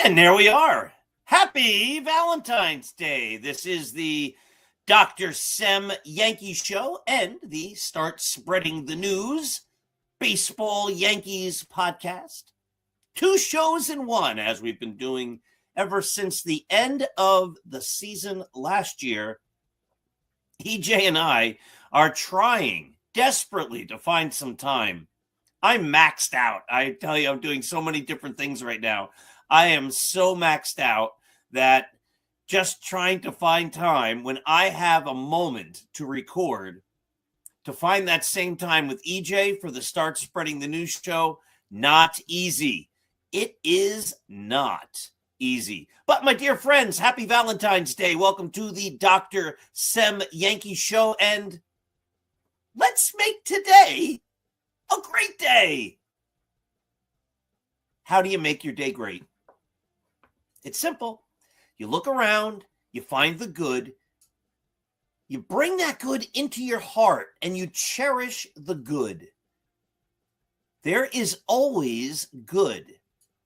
And there we are. Happy Valentine's Day. This is the Dr. Sem Yankee Show and the Start Spreading the News Baseball Yankees podcast. Two shows in one, as we've been doing ever since the end of the season last year. EJ and I are trying desperately to find some time. I'm maxed out. I tell you, I'm doing so many different things right now. I am so maxed out that just trying to find time when I have a moment to record, to find that same time with EJ for the Start Spreading the News show, not easy. It is not easy. But my dear friends, happy Valentine's Day. Welcome to the Dr. Sem Yankee Show. And let's make today a great day. How do you make your day great? It's simple. You look around, you find the good, you bring that good into your heart, and you cherish the good. There is always good.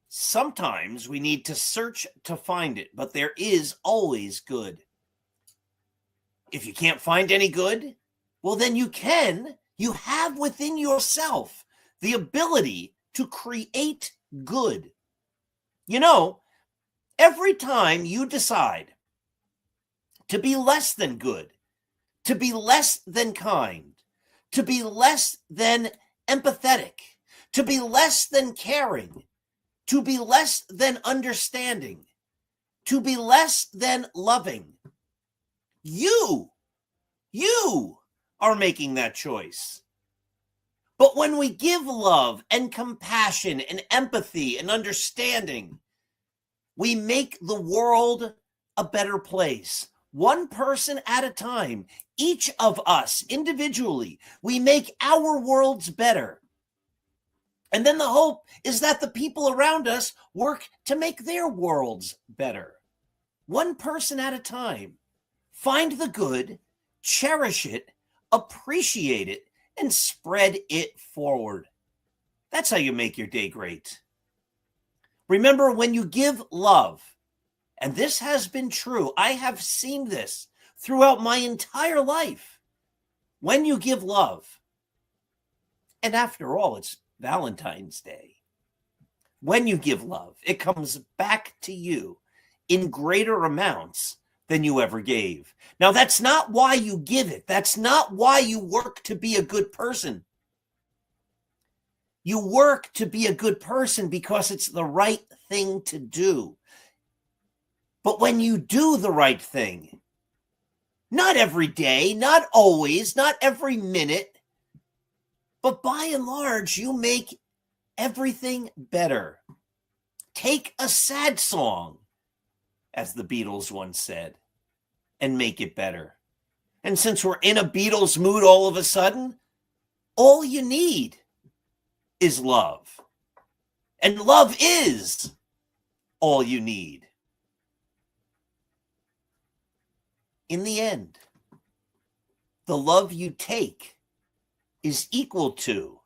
Sometimes we need to search to find it, but there is always good. If you can't find any good, well, then you have within yourself the ability to create good. You know, every time you decide to be less than good, to be less than kind, to be less than empathetic, to be less than caring, to be less than understanding, to be less than loving, you are making that choice. But when we give love and compassion and empathy and understanding, we make the world a better place. One person at a time, each of us individually, we make our worlds better. And then the hope is that the people around us work to make their worlds better. One person at a time. Find the good, cherish it, appreciate it, and spread it forward. That's how you make your day great. Remember, when you give love, and this has been true, I have seen this throughout my entire life. When you give love, and after all, it's Valentine's Day. When you give love, it comes back to you in greater amounts than you ever gave. Now, that's not why you give it. That's not why you work to be a good person. You work to be a good person because it's the right thing to do. But when you do the right thing, not every day, not always, not every minute, but by and large, you make everything better. Take a sad song, as the Beatles once said, and make it better. And since we're in a Beatles mood all of a sudden, all you need is love. And love is all you need. In the end, the love you take is equal to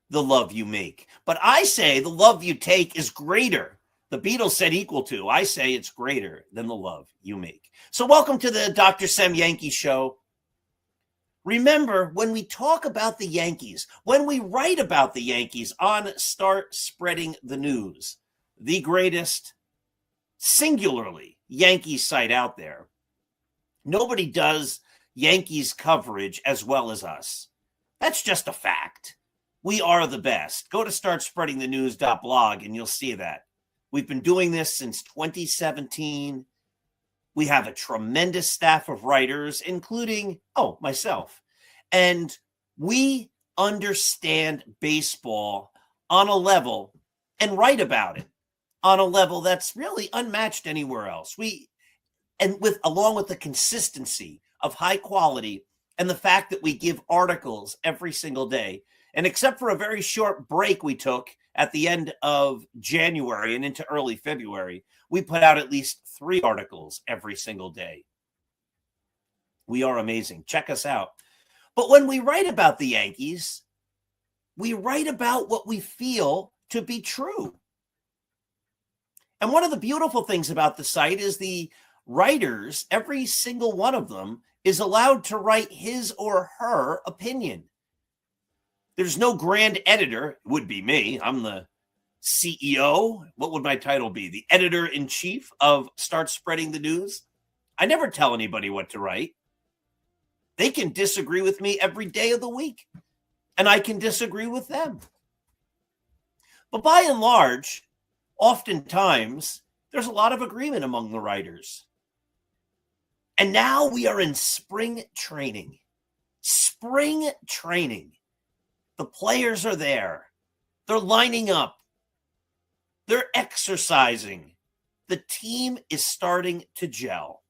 the love you make. But I say the love you take is greater. The Beatles said equal to. I say it's greater than the love you make. So welcome to the Dr. Sem Yankee Show. Remember, when we talk about the Yankees, when we write about the Yankees on Start Spreading the News, the greatest singularly Yankees site out there, nobody does Yankees coverage as well as us. That's just a fact. We are the best. Go to startspreadingthenews.blog and you'll see that. We've been doing this since 2017. We have a tremendous staff of writers, including, myself. And we understand baseball on a level and write about it on a level that's really unmatched anywhere else. Along with the consistency of high quality and the fact that we give articles every single day. And except for a very short break we took at the end of January and into early February, we put out at least 3 articles every single day. We are amazing. Check us out. But when we write about the Yankees, we write about what we feel to be true. And one of the beautiful things about the site is the writers, every single one of them, is allowed to write his or her opinion. There's no grand editor. It would be me. I'm the CEO. What would my title be? The editor-in-chief of Start Spreading the News. I never tell anybody what to write. They can disagree with me every day of the week, and I can disagree with them. But by and large, oftentimes, there's a lot of agreement among the writers. And now we are in spring training. Spring training. The players are there. They're lining up. They're exercising. The team is starting to gel.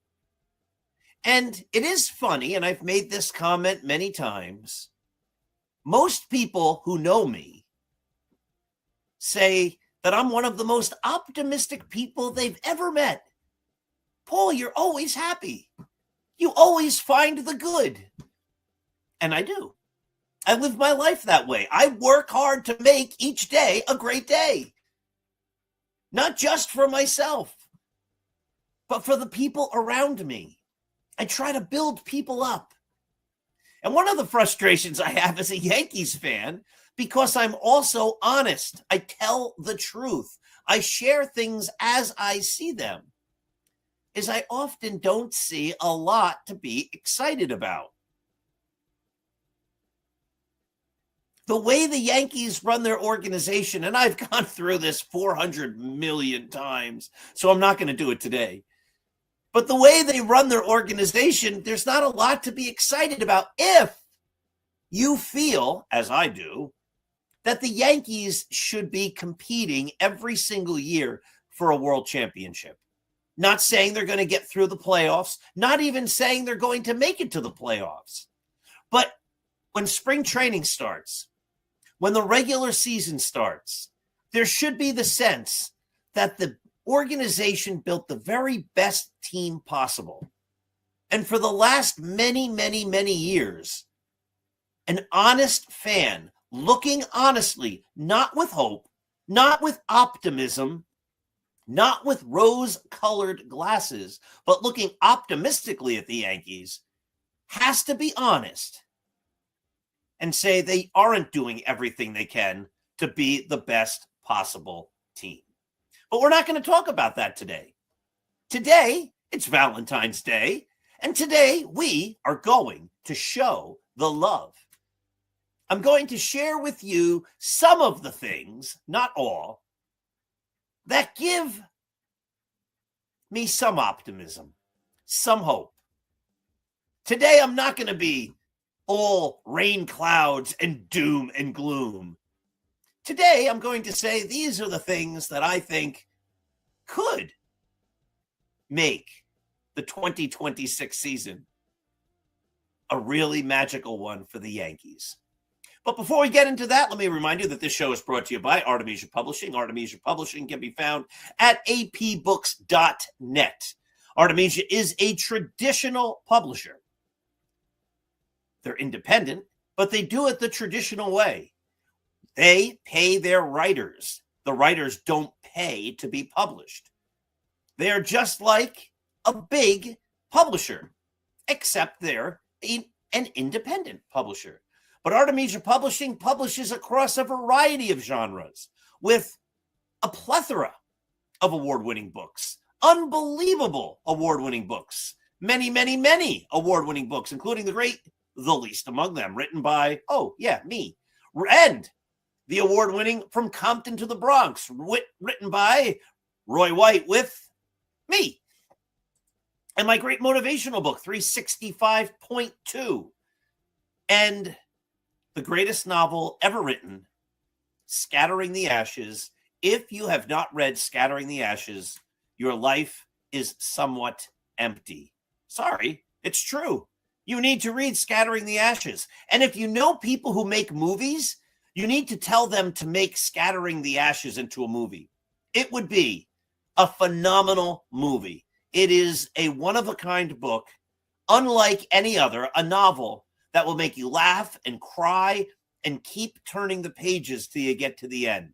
And it is funny, and I've made this comment many times. Most people who know me say that I'm one of the most optimistic people they've ever met. Paul, you're always happy. You always find the good. And I do. I live my life that way. I work hard to make each day a great day. Not just for myself, but for the people around me. I try to build people up. And one of the frustrations I have as a Yankees fan, because I'm also honest, I tell the truth, I share things as I see them, is I often don't see a lot to be excited about. The way the Yankees run their organization, and I've gone through this 400 million times, so I'm not going to do it today. But the way they run their organization, there's not a lot to be excited about if you feel, as I do, that the Yankees should be competing every single year for a world championship. Not saying they're going to get through the playoffs, not even saying they're going to make it to the playoffs. But when spring training starts, when the regular season starts, there should be the sense that the organization built the very best team possible. And for the last many, many, many years, an honest fan looking honestly, not with hope, not with optimism, not with rose-colored glasses, but looking optimistically at the Yankees, has to be honest and say they aren't doing everything they can to be the best possible team. But we're not going to talk about that today. Today, it's Valentine's Day, and today we are going to show the love. I'm going to share with you some of the things, not all, that give me some optimism, some hope. Today, I'm not going to be all rain clouds and doom and gloom. Today, I'm going to say these are the things that I think could make the 2026 season a really magical one for the Yankees. But before we get into that, let me remind you that this show is brought to you by Artemisia Publishing. Artemisia Publishing can be found at apbooks.net. Artemisia is a traditional publisher. They're independent, but they do it the traditional way. They pay their writers. The writers don't pay to be published. They are just like a big publisher, except they're an independent publisher. But Artemisia Publishing publishes across a variety of genres with a plethora of award-winning books, unbelievable award-winning books, many, many, many award-winning books, including the least among them, written by, me, and the award-winning From Compton to the Bronx, written by Roy White with me. And my great motivational book, 365.2. And the greatest novel ever written, Scattering the Ashes. If you have not read Scattering the Ashes, your life is somewhat empty. Sorry, it's true. You need to read Scattering the Ashes. And if you know people who make movies, you need to tell them to make Scattering the Ashes into a movie. It would be a phenomenal movie. It is a one-of-a-kind book, unlike any other, a novel that will make you laugh and cry and keep turning the pages till you get to the end.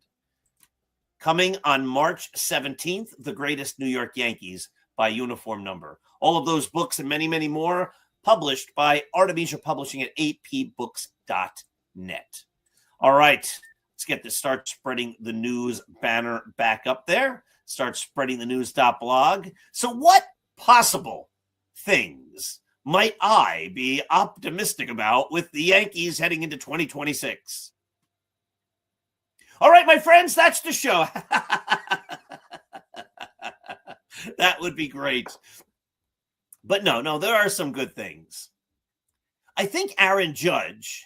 coming on March 17th, The Greatest New York Yankees by uniform number. All of those books and many, many more published by Artemisia Publishing at apbooks.net. All right, let's get this Start Spreading the News banner back up there. Start Spreading the News.blog. So what possible things might I be optimistic about with the Yankees heading into 2026? All right, my friends, that's the show. That would be great. But no, there are some good things. I think Aaron Judge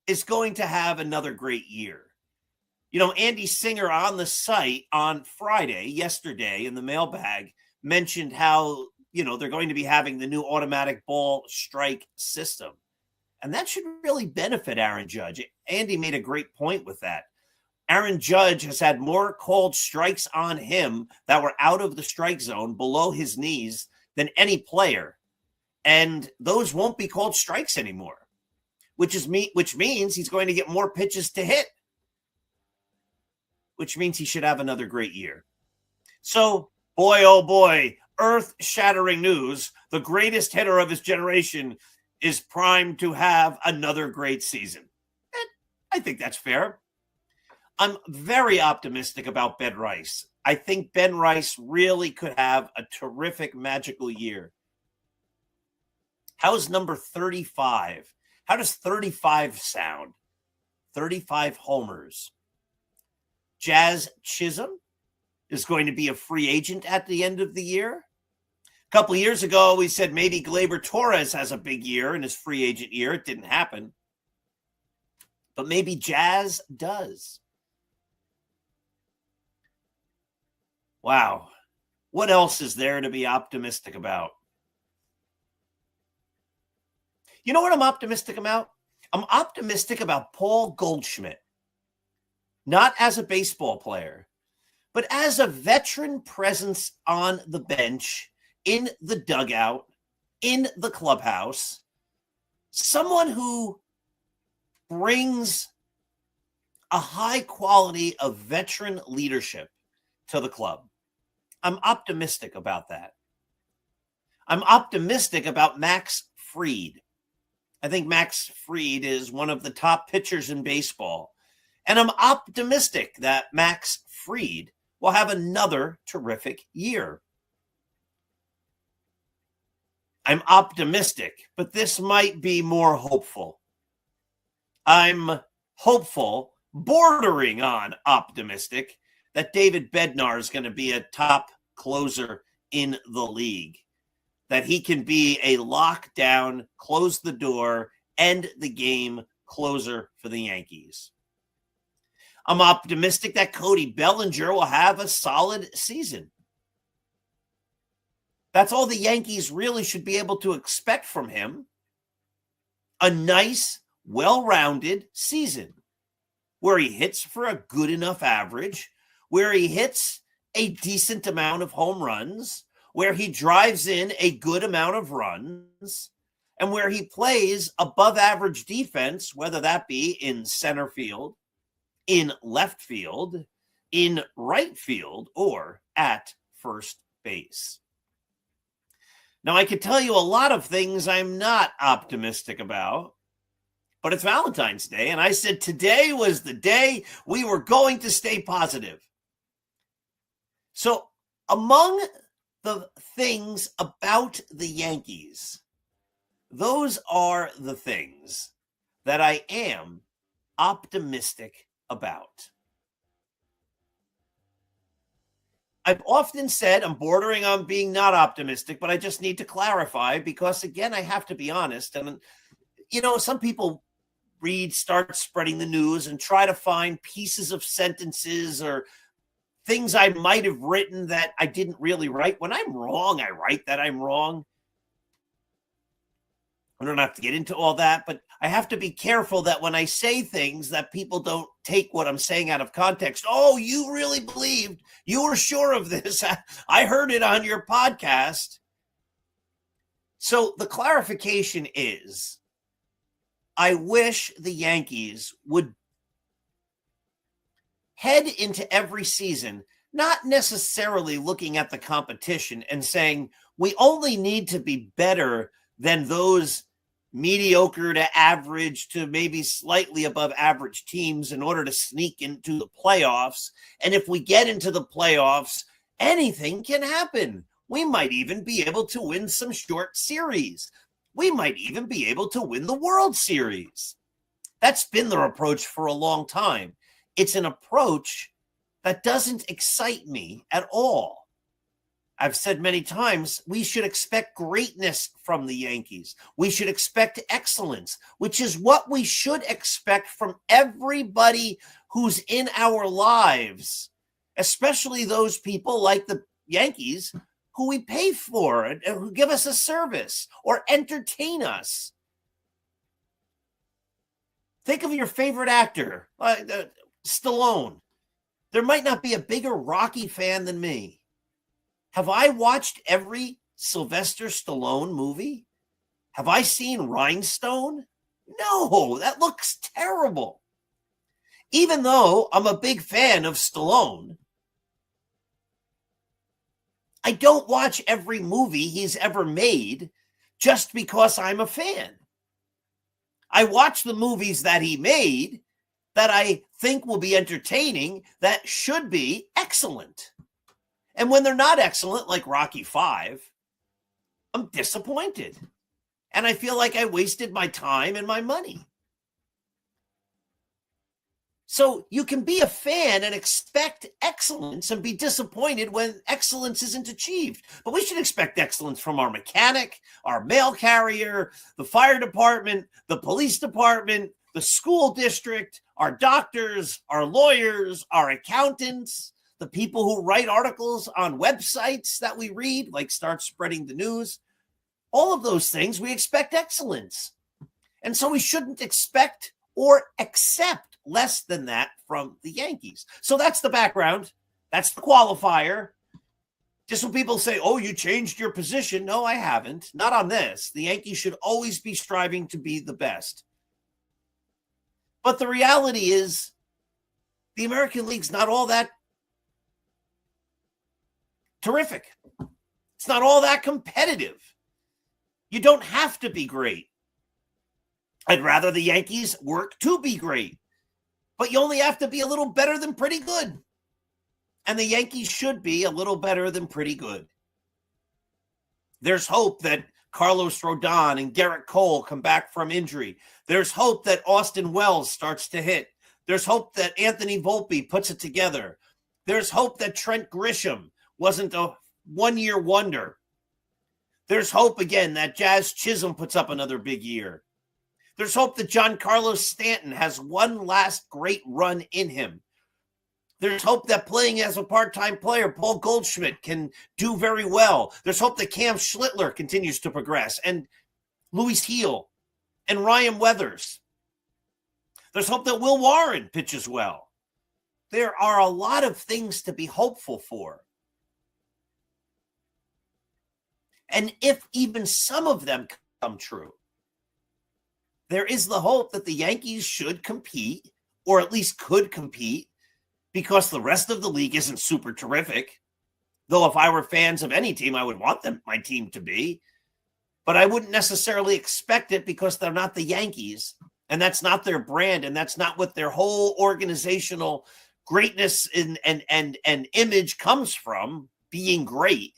is going to have another great year. You know, Andy Singer on the site on yesterday in the mailbag, mentioned how, they're going to be having the new automatic ball strike system. And that should really benefit Aaron Judge. Andy made a great point with that. Aaron Judge has had more called strikes on him that were out of the strike zone below his knees than any player. And those won't be called strikes anymore, which means he's going to get more pitches to hit, which means he should have another great year. So, boy, oh boy, earth-shattering news. The greatest hitter of his generation is primed to have another great season. And I think that's fair. I'm very optimistic about Ben Rice. I think Ben Rice really could have a terrific, magical year. How is number 35? How does 35 sound? 35 homers. Jazz Chisholm is going to be a free agent at the end of the year. A couple of years ago, we said maybe Gleyber Torres has a big year in his free agent year. It didn't happen. But maybe Jazz does. Wow. What else is there to be optimistic about? You know what I'm optimistic about? I'm optimistic about Paul Goldschmidt. Not as a baseball player, but as a veteran presence on the bench, in the dugout, in the clubhouse. Someone who brings a high quality of veteran leadership to the club. I'm optimistic about that. I'm optimistic about Max Fried. I think Max Fried is one of the top pitchers in baseball. And I'm optimistic that Max Fried will have another terrific year. I'm optimistic, but this might be more hopeful. I'm hopeful, bordering on optimistic, that David Bednar is going to be a top closer in the league, that he can be a lockdown, close the door, end the game closer for the Yankees. I'm optimistic that Cody Bellinger will have a solid season. That's all the Yankees really should be able to expect from him. A nice, well-rounded season where he hits for a good enough average, where he hits a decent amount of home runs, where he drives in a good amount of runs, and where he plays above average defense, whether that be in center field, in left field, in right field, or at first base. Now, I could tell you a lot of things I'm not optimistic about, but it's Valentine's Day, and I said today was the day we were going to stay positive. So among the things about the Yankees, those are the things that I am optimistic about. I've often said I'm bordering on being not optimistic, but I just need to clarify because, again, I have to be honest. And, some people start spreading the news and try to find pieces of sentences or things I might have written that I didn't really write. When I'm wrong, I write that I'm wrong. I don't have to get into all that, but I have to be careful that when I say things that people don't take what I'm saying out of context. Oh, you really believed, you were sure of this. I heard it on your podcast. So the clarification is, I wish the Yankees would head into every season not necessarily looking at the competition and saying we only need to be better than those mediocre to average to maybe slightly above average teams in order to sneak into the playoffs. And if we get into the playoffs, anything can happen. We might even be able to win some short series. We might even be able to win the World Series. That's been their approach for a long time. It's an approach that doesn't excite me at all. I've said many times, we should expect greatness from the Yankees. We should expect excellence, which is what we should expect from everybody who's in our lives, especially those people like the Yankees who we pay for and who give us a service or entertain us. Think of your favorite actor, Stallone. There might not be a bigger Rocky fan than me. Have I watched every Sylvester Stallone movie? Have I seen Rhinestone? No, that looks terrible. Even though I'm a big fan of Stallone, I don't watch every movie he's ever made just because I'm a fan. I watch the movies that he made that I think will be entertaining, that should be excellent. And when they're not excellent, like Rocky V, I'm disappointed. And I feel like I wasted my time and my money. So you can be a fan and expect excellence and be disappointed when excellence isn't achieved. But we should expect excellence from our mechanic, our mail carrier, the fire department, the police department, the school district, our doctors, our lawyers, our accountants, the people who write articles on websites that we read, like Start Spreading the News. All of those things, we expect excellence. And so we shouldn't expect or accept less than that from the Yankees. So that's the background. That's the qualifier. Just when people say, oh, you changed your position. No, I haven't. Not on this. The Yankees should always be striving to be the best. But the reality is the American League's not all that terrific. It's not all that competitive. You don't have to be great. I'd rather the Yankees work to be great. But you only have to be a little better than pretty good. And the Yankees should be a little better than pretty good. There's hope that Carlos Rodon and Garrett Cole come back from injury. There's hope that Austin Wells starts to hit. There's hope that Anthony Volpe puts it together. There's hope that Trent Grisham wasn't a one-year wonder. There's hope again that Jazz Chisholm puts up another big year. There's hope that Giancarlo Stanton has one last great run in him. There's hope that playing as a part-time player, Paul Goldschmidt, can do very well. There's hope that Cam Schlittler continues to progress, and Luis Heel, and Ryan Weathers. There's hope that Will Warren pitches well. There are a lot of things to be hopeful for. And if even some of them come true, there is the hope that the Yankees should compete, or at least could compete, because the rest of the league isn't super terrific. Though if I were fans of any team, I would want my team to be. But I wouldn't necessarily expect it because they're not the Yankees. And that's not their brand. And that's not what their whole organizational greatness and image comes from, being great.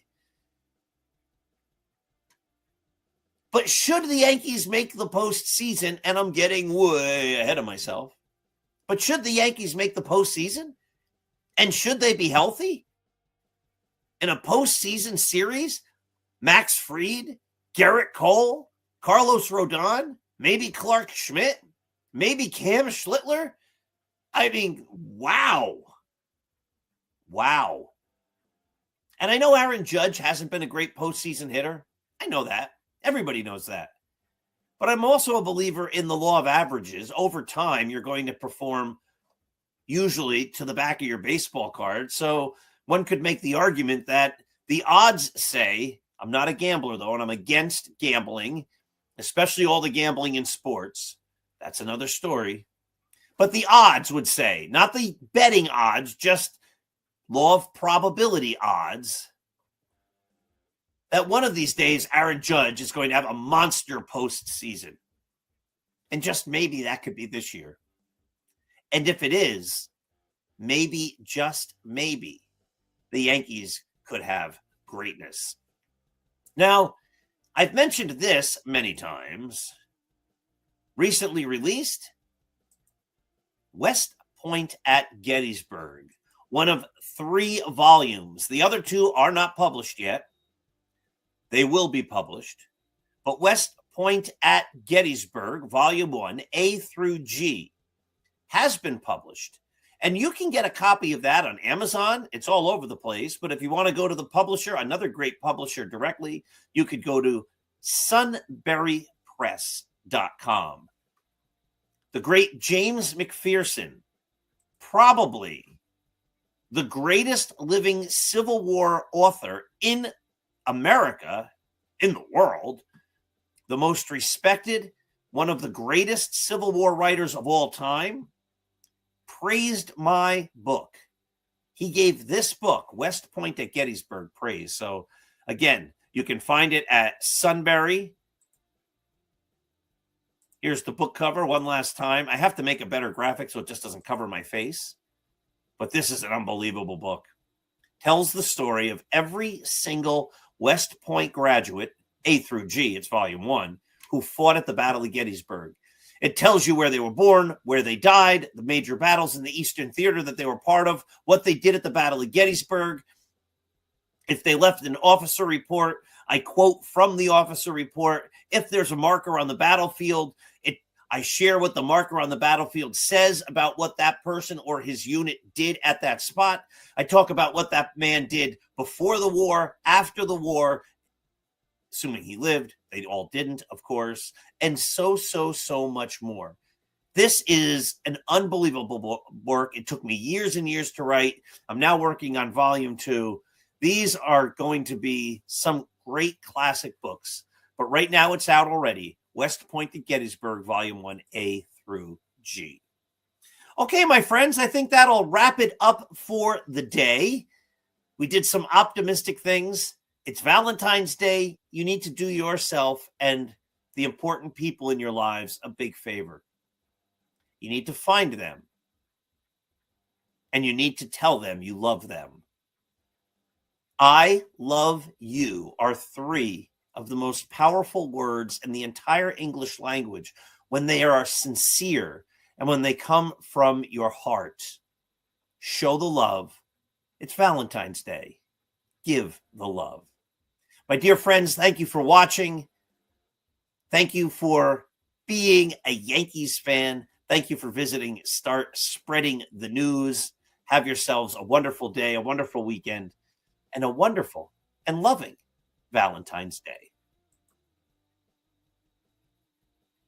But should the Yankees make the postseason, and I'm getting way ahead of myself, but should the Yankees make the postseason, and should they be healthy in a postseason series, Max Fried, Garrett Cole, Carlos Rodon, maybe Clark Schmidt, maybe Cam Schlittler? I mean, wow. Wow. And I know Aaron Judge hasn't been a great postseason hitter. I know that. Everybody knows that. But I'm also a believer in the law of averages. Over time, you're going to perform usually to the back of your baseball card. So one could make the argument that the odds say, I'm not a gambler though, and I'm against gambling, especially all the gambling in sports. That's another story. But the odds would say, not the betting odds, just law of probability odds, that one of these days Aaron Judge is going to have a monster postseason. And just maybe that could be this year. And if it is, maybe, just maybe, the Yankees could have greatness. Now, I've mentioned this many times. Recently released, West Point at Gettysburg, one of 3 volumes. The other 2 are not published yet. They will be published. But West Point at Gettysburg, Volume 1, A through G, has been published. And you can get a copy of that on Amazon. It's all over the place. But if you want to go to the publisher, another great publisher directly, you could go to sunburypress.com. The great James McPherson, probably the greatest living Civil War author in America, in the world, the most respected, one of the greatest Civil War writers of all time, praised my book. He gave this book, West Point at Gettysburg, praise. So again, you can find it at Sunbury. Here's the book cover one last time. I have to make a better graphic so it just doesn't cover my face. But this is an unbelievable book. Tells the story of every single West Point graduate, A through G, it's volume 1, who fought at the Battle of Gettysburg. It tells you where they were born, where they died, the major battles in the Eastern Theater that they were part of, what they did at the Battle of Gettysburg. If they left an officer report, I quote from the officer report. If there's a marker on the battlefield, I share what the marker on the battlefield says about what that person or his unit did at that spot. I talk about what that man did before the war, after the war, assuming he lived. They all didn't, of course, and so much more. This is an unbelievable work. It took me years and years to write. I'm now working on volume 2. These are going to be some great classic books, but right now it's out already. West Point at Gettysburg, Volume 1, A through G. Okay, my friends, I think that'll wrap it up for the day. We did some optimistic things. It's Valentine's Day. You need to do yourself and the important people in your lives a big favor. You need to find them, and you need to tell them you love them. I love you are 3 of the most powerful words in the entire English language when they are sincere and when they come from your heart. Show the love. It's Valentine's Day. Give the love. My dear friends, thank you for watching. Thank you for being a Yankees fan. Thank you for visiting. Start spreading the news. Have yourselves a wonderful day, a wonderful weekend, and a wonderful and loving Valentine's Day.